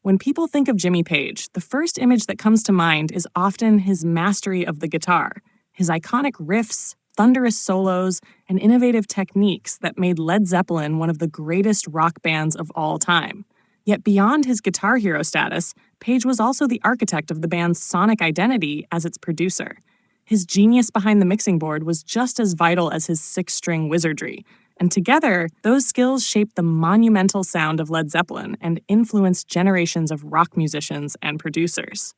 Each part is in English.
When people think of Jimmy Page, the first image that comes to mind is often his mastery of the guitar, his iconic riffs, thunderous solos, and innovative techniques that made Led Zeppelin one of the greatest rock bands of all time. Yet beyond his guitar hero status, Page was also the architect of the band's sonic identity as its producer. His genius behind the mixing board was just as vital as his six-string wizardry, and together, those skills shaped the monumental sound of Led Zeppelin and influenced generations of rock musicians and producers.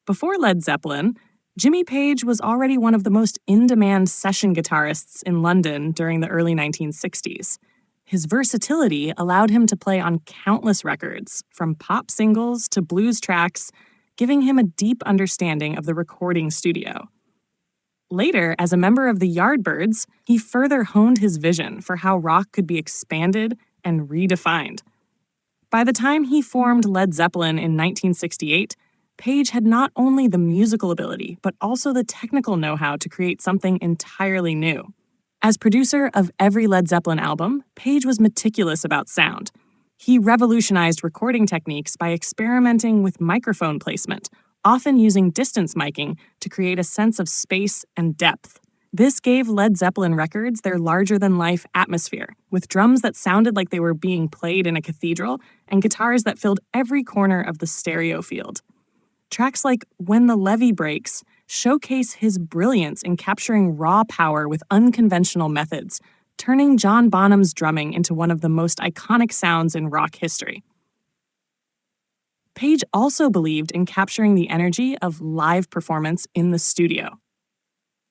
Before Led Zeppelin, Jimmy Page was already one of the most in-demand session guitarists in London during the early 1960s. His versatility allowed him to play on countless records, from pop singles to blues tracks, giving him a deep understanding of the recording studio. Later, as a member of the Yardbirds, he further honed his vision for how rock could be expanded and redefined. By the time he formed Led Zeppelin in 1968, Page had not only the musical ability, but also the technical know-how to create something entirely new. As producer of every Led Zeppelin album, Page was meticulous about sound. He revolutionized recording techniques by experimenting with microphone placement, often using distance miking to create a sense of space and depth. This gave Led Zeppelin records their larger-than-life atmosphere, with drums that sounded like they were being played in a cathedral and guitars that filled every corner of the stereo field. Tracks like When the Levee Breaks showcase his brilliance in capturing raw power with unconventional methods, turning John Bonham's drumming into one of the most iconic sounds in rock history. Page also believed in capturing the energy of live performance in the studio.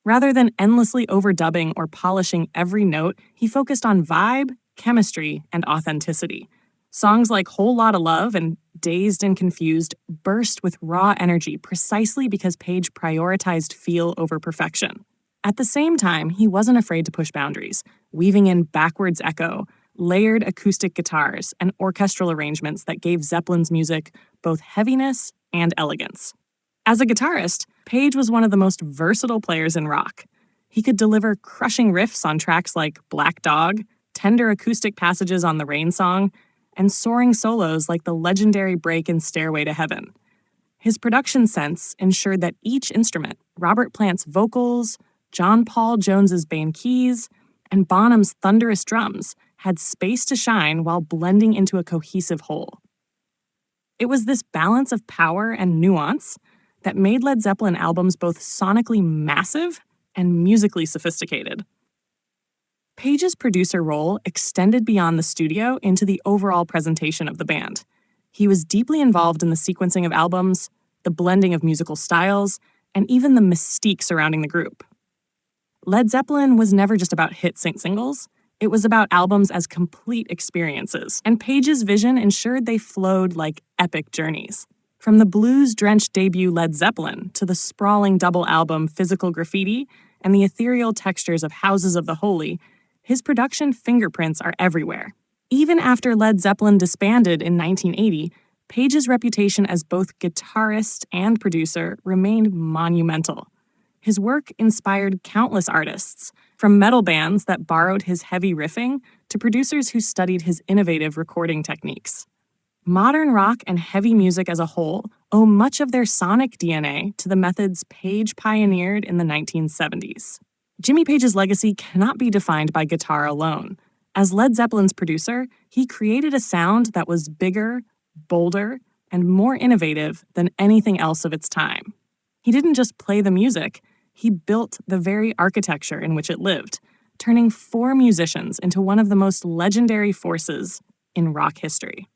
Rather than endlessly overdubbing or polishing every note, he focused on vibe, chemistry, and authenticity. Songs like Whole Lotta Love and Dazed and Confused burst with raw energy precisely because Page prioritized feel over perfection. At the same time, he wasn't afraid to push boundaries, weaving in backwards echo, layered acoustic guitars, and orchestral arrangements that gave Zeppelin's music both heaviness and elegance. As a guitarist, Page was one of the most versatile players in rock. He could deliver crushing riffs on tracks like Black Dog, tender acoustic passages on the Rain Song, and soaring solos like the legendary break in Stairway to Heaven. His production sense ensured that each instrument, Robert Plant's vocals, John Paul Jones's Bane keys, and Bonham's thunderous drums, had space to shine while blending into a cohesive whole. It was this balance of power and nuance that made Led Zeppelin albums both sonically massive and musically sophisticated. Page's producer role extended beyond the studio into the overall presentation of the band. He was deeply involved in the sequencing of albums, the blending of musical styles, and even the mystique surrounding the group. Led Zeppelin was never just about hit singles. It was about albums as complete experiences, and Page's vision ensured they flowed like epic journeys. From the blues-drenched debut Led Zeppelin to the sprawling double album Physical Graffiti and the ethereal textures of Houses of the Holy, his production fingerprints are everywhere. Even after Led Zeppelin disbanded in 1980, Page's reputation as both guitarist and producer remained monumental. His work inspired countless artists, from metal bands that borrowed his heavy riffing to producers who studied his innovative recording techniques. Modern rock and heavy music as a whole owe much of their sonic DNA to the methods Page pioneered in the 1970s. Jimmy Page's legacy cannot be defined by guitar alone. As Led Zeppelin's producer, he created a sound that was bigger, bolder, and more innovative than anything else of its time. He didn't just play the music, he built the very architecture in which it lived, turning four musicians into one of the most legendary forces in rock history.